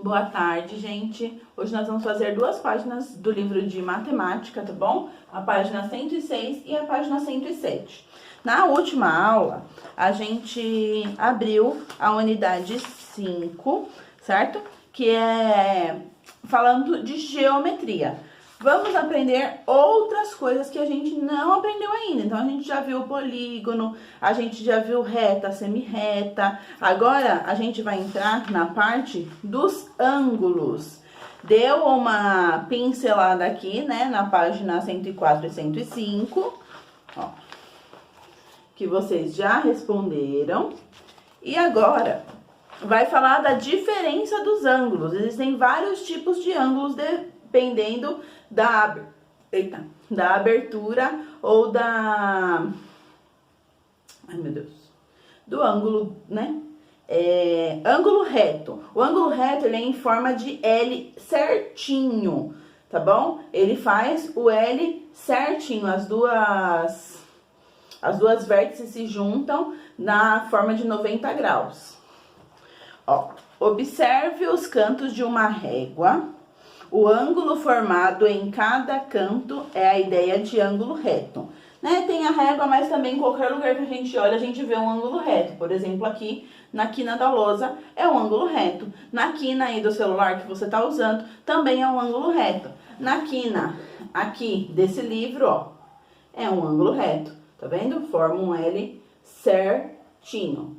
Boa tarde, gente. Hoje nós vamos fazer duas páginas do livro de matemática, tá bom? A página 106 e a página 107. Na última aula, a gente abriu a unidade 5, certo? Que é falando de geometria. Vamos aprender outras coisas que a gente não aprendeu ainda. Então, a gente já viu o polígono, a gente já viu reta, semirreta. Agora, a gente vai entrar na parte dos ângulos. Deu uma pincelada aqui, né, na página 104 e 105, ó, que vocês já responderam. E agora, vai falar da diferença dos ângulos. Existem vários tipos de ângulos dependendo da abertura ou do ângulo, né? Ângulo reto. O ângulo reto, ele é em forma de L certinho, tá bom? Ele faz o L certinho, as duas vértices se juntam na forma de 90 graus. Ó, observe os cantos de uma régua. O ângulo formado em cada canto é a ideia de ângulo reto. Né? Tem a régua, mas também em qualquer lugar que a gente olha, a gente vê um ângulo reto. Por exemplo, aqui na quina da lousa é um ângulo reto. Na quina aí do celular que você está usando, também é um ângulo reto. Na quina aqui desse livro, ó, é um ângulo reto. Tá vendo? Forma um L certinho.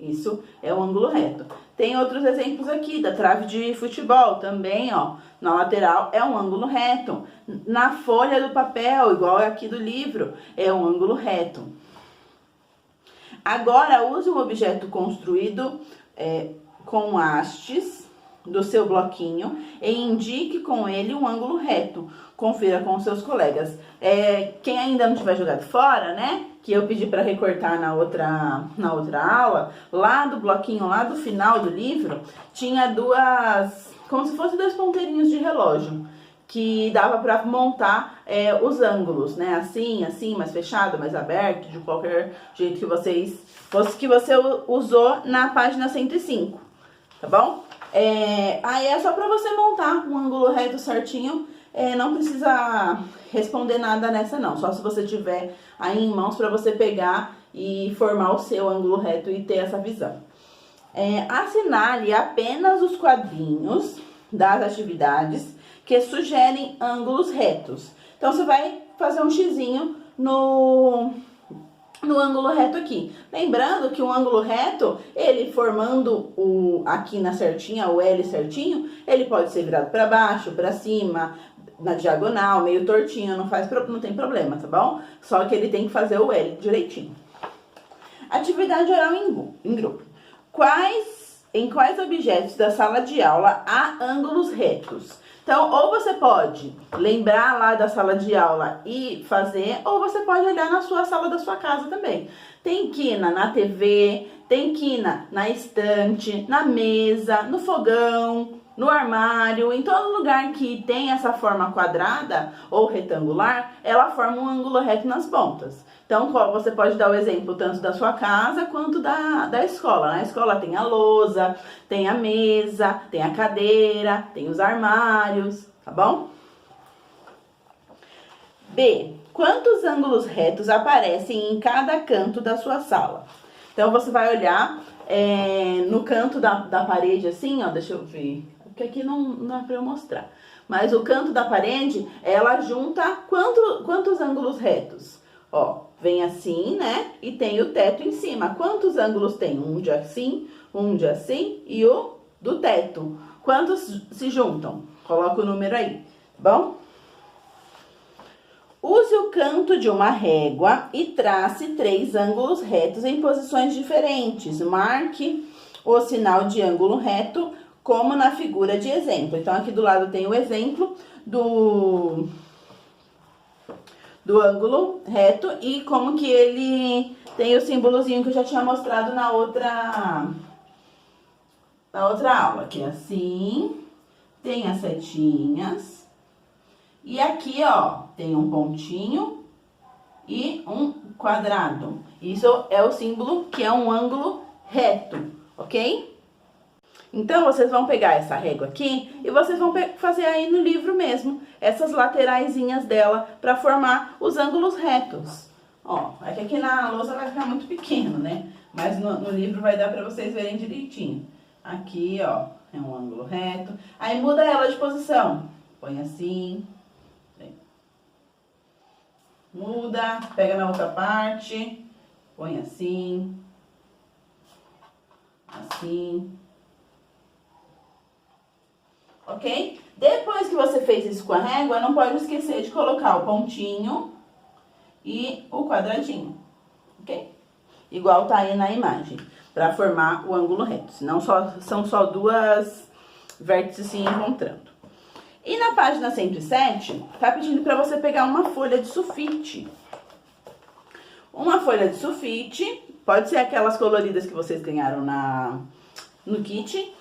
Isso é um ângulo reto. Tem outros exemplos aqui, da trave de futebol também, ó. Na lateral é um ângulo reto. Na folha do papel, igual aqui do livro, é um ângulo reto. Agora, use um objeto construído com hastes do seu bloquinho e indique com ele um ângulo reto. Confira com seus colegas. Quem ainda não tiver jogado fora, né? Que eu pedi para recortar na outra aula, lá do bloquinho, lá do final do livro, tinha como se fossem dois ponteirinhos de relógio, que dava para montar os ângulos, né? Assim, mais fechado, mais aberto, de qualquer jeito que você usou na página 105, tá bom? Aí é só para você montar um ângulo reto certinho. Não precisa responder nada nessa não, só se você tiver aí em mãos para você pegar e formar o seu ângulo reto e ter essa visão. Assinale apenas os quadrinhos das atividades que sugerem ângulos retos. Então, você vai fazer um xizinho no ângulo reto aqui. Lembrando que o ângulo reto, ele formando a quina certinha, o L certinho, ele pode ser virado para baixo, para cima, na diagonal, meio tortinho, não tem problema, tá bom? Só que ele tem que fazer o L direitinho. Atividade oral em grupo. Em quais objetos da sala de aula há ângulos retos? Então, ou você pode lembrar lá da sala de aula e fazer, ou você pode olhar na sua sala da sua casa também. Tem quina na TV, tem quina na estante, na mesa, no fogão, no armário. Em todo lugar que tem essa forma quadrada ou retangular, ela forma um ângulo reto nas pontas. Então, você pode dar o exemplo tanto da sua casa quanto da escola. Na escola tem a lousa, tem a mesa, tem a cadeira, tem os armários, tá bom? B. Quantos ângulos retos aparecem em cada canto da sua sala? Então, você vai olhar no canto da parede assim, ó, deixa eu ver, porque aqui não é pra eu mostrar. Mas o canto da parede, ela junta quantos ângulos retos? Ó, vem assim, né? E tem o teto em cima. Quantos ângulos tem? Um de assim e o do teto. Quantos se juntam? Coloca o número aí, tá bom? Use o canto de uma régua e trace 3 ângulos retos em posições diferentes. Marque o sinal de ângulo reto como na figura de exemplo. Então, aqui do lado tem o exemplo do ângulo reto e como que ele tem o símbolozinho que eu já tinha mostrado na outra aula, que é assim, tem as setinhas e aqui, ó, tem um pontinho e um quadrado. Isso é o símbolo que é um ângulo reto, ok? Então, vocês vão pegar essa régua aqui e vocês vão fazer aí no livro mesmo, essas lateraisinhas dela, para formar os ângulos retos. Ó, é que aqui na lousa vai ficar muito pequeno, né? Mas no livro vai dar para vocês verem direitinho. Aqui, ó, é um ângulo reto. Aí muda ela de posição. Põe assim. Muda, pega na outra parte. Põe assim. Assim. Ok? Depois que você fez isso com a régua, não pode esquecer de colocar o pontinho e o quadradinho, ok? Igual tá aí na imagem, para formar o ângulo reto, senão são só duas vértices se encontrando. E na página 107, tá pedindo para você pegar uma folha de sulfite. Uma folha de sulfite, pode ser aquelas coloridas que vocês ganharam no kit.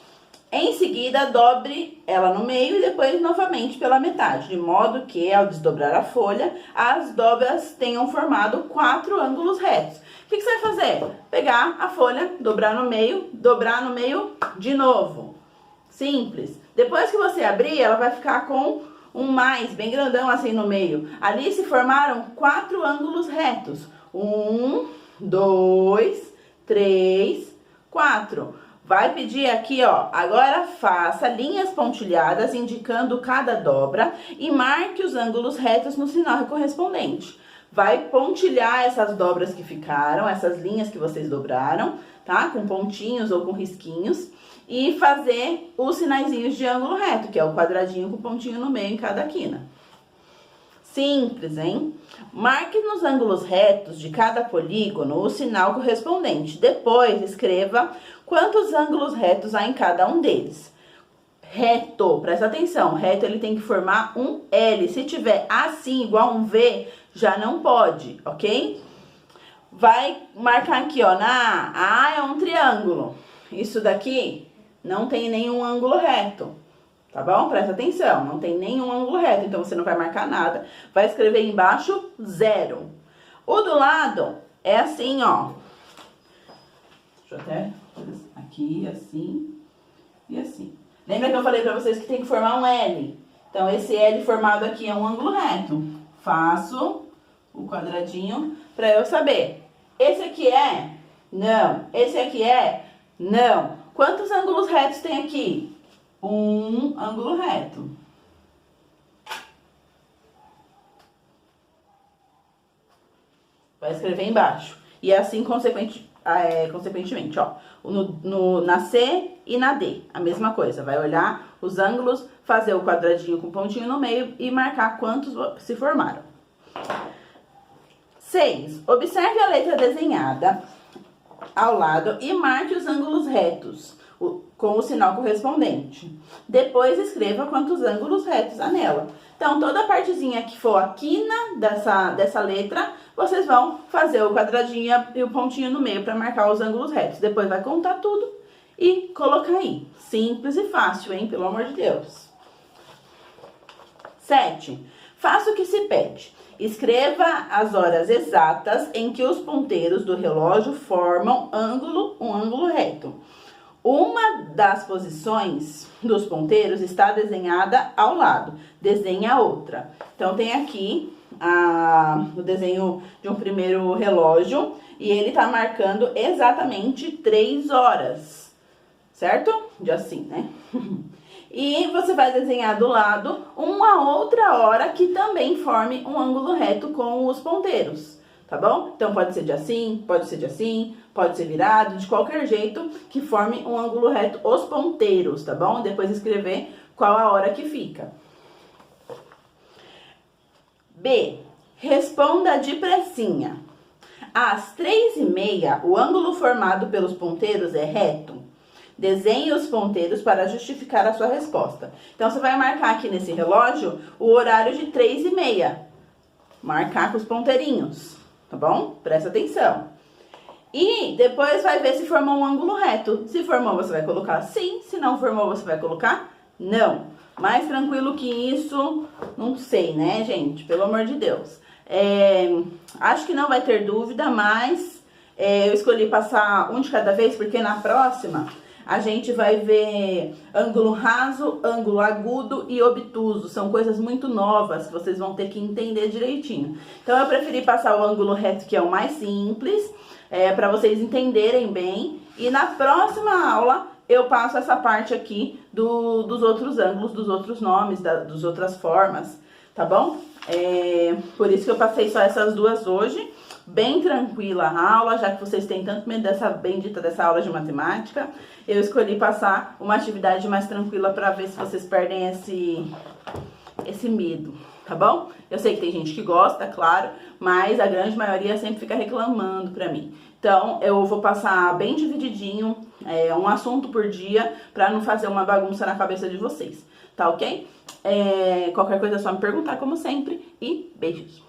Em seguida, dobre ela no meio e depois novamente pela metade, de modo que, ao desdobrar a folha, as dobras tenham formado 4 ângulos retos. O que você vai fazer? Pegar a folha, dobrar no meio de novo. Simples. Depois que você abrir, ela vai ficar com um mais, bem grandão assim no meio. Ali se formaram 4 ângulos retos. 1, 2, 3, 4. Vai pedir aqui, ó, agora faça linhas pontilhadas indicando cada dobra e marque os ângulos retos no sinal correspondente. Vai pontilhar essas dobras que ficaram, essas linhas que vocês dobraram, tá? Com pontinhos ou com risquinhos. E fazer os sinaizinhos de ângulo reto, que é o quadradinho com pontinho no meio em cada quina. Simples, hein? Marque nos ângulos retos de cada polígono o sinal correspondente. Depois, escreva quantos ângulos retos há em cada um deles. Reto, presta atenção, reto ele tem que formar um L. Se tiver assim, igual um V, já não pode, ok? Vai marcar aqui, ó, na A é um triângulo. Isso daqui não tem nenhum ângulo reto. Tá bom? Presta atenção, não tem nenhum ângulo reto, então você não vai marcar nada. Vai escrever embaixo 0. O do lado é assim, ó. Deixa eu até aqui, assim e assim. Lembra que eu falei pra vocês que tem que formar um L? Então, esse L formado aqui é um ângulo reto. Faço o quadradinho pra eu saber. Esse aqui é? Não. Esse aqui é? Não. Quantos ângulos retos tem aqui? Um ângulo reto. Vai escrever embaixo. E assim, consequentemente, ó. Na C e na D, a mesma coisa. Vai olhar os ângulos, fazer o quadradinho com pontinho no meio e marcar quantos se formaram. 6. Observe a letra desenhada ao lado e marque os ângulos retos com o sinal correspondente. Depois escreva quantos ângulos retos há nela. Então, toda a partezinha que for a quina dessa letra, vocês vão fazer o quadradinho e o pontinho no meio para marcar os ângulos retos. Depois vai contar tudo e colocar aí. Simples e fácil, hein? Pelo amor de Deus. 7. Faça o que se pede. Escreva as horas exatas em que os ponteiros do relógio formam um ângulo reto. Uma das posições dos ponteiros está desenhada ao lado. Desenhe a outra. Então, tem aqui o desenho de um primeiro relógio e ele tá marcando exatamente 3 horas. Certo? De assim, né? E você vai desenhar do lado uma outra hora que também forme um ângulo reto com os ponteiros. Tá bom? Então, pode ser de assim, pode ser de assim, pode ser virado, de qualquer jeito que forme um ângulo reto os ponteiros, tá bom? Depois escrever qual a hora que fica. B. Responda depressinha. Às 3h30, o ângulo formado pelos ponteiros é reto. Desenhe os ponteiros para justificar a sua resposta. Então, você vai marcar aqui nesse relógio o horário de 3h30. Marcar com os ponteirinhos. Tá bom? Presta atenção. E depois vai ver se formou um ângulo reto. Se formou, você vai colocar sim. Se não formou, você vai colocar não. Mais tranquilo que isso, não sei, né, gente? Pelo amor de Deus. Acho que não vai ter dúvida, mas eu escolhi passar um de cada vez, porque na próxima a gente vai ver ângulo raso, ângulo agudo e obtuso. São coisas muito novas que vocês vão ter que entender direitinho. Então eu preferi passar o ângulo reto, que é o mais simples, para vocês entenderem bem. E na próxima aula eu passo essa parte aqui dos outros ângulos, dos outros nomes, das outras formas, tá bom? Por isso que eu passei só essas duas hoje. Bem tranquila a aula, já que vocês têm tanto medo dessa bendita dessa aula de matemática. Eu escolhi passar uma atividade mais tranquila para ver se vocês perdem esse medo, tá bom? Eu sei que tem gente que gosta, claro, mas a grande maioria sempre fica reclamando pra mim. Então, eu vou passar bem divididinho, um assunto por dia, pra não fazer uma bagunça na cabeça de vocês, tá ok? Qualquer coisa é só me perguntar, como sempre, e beijos!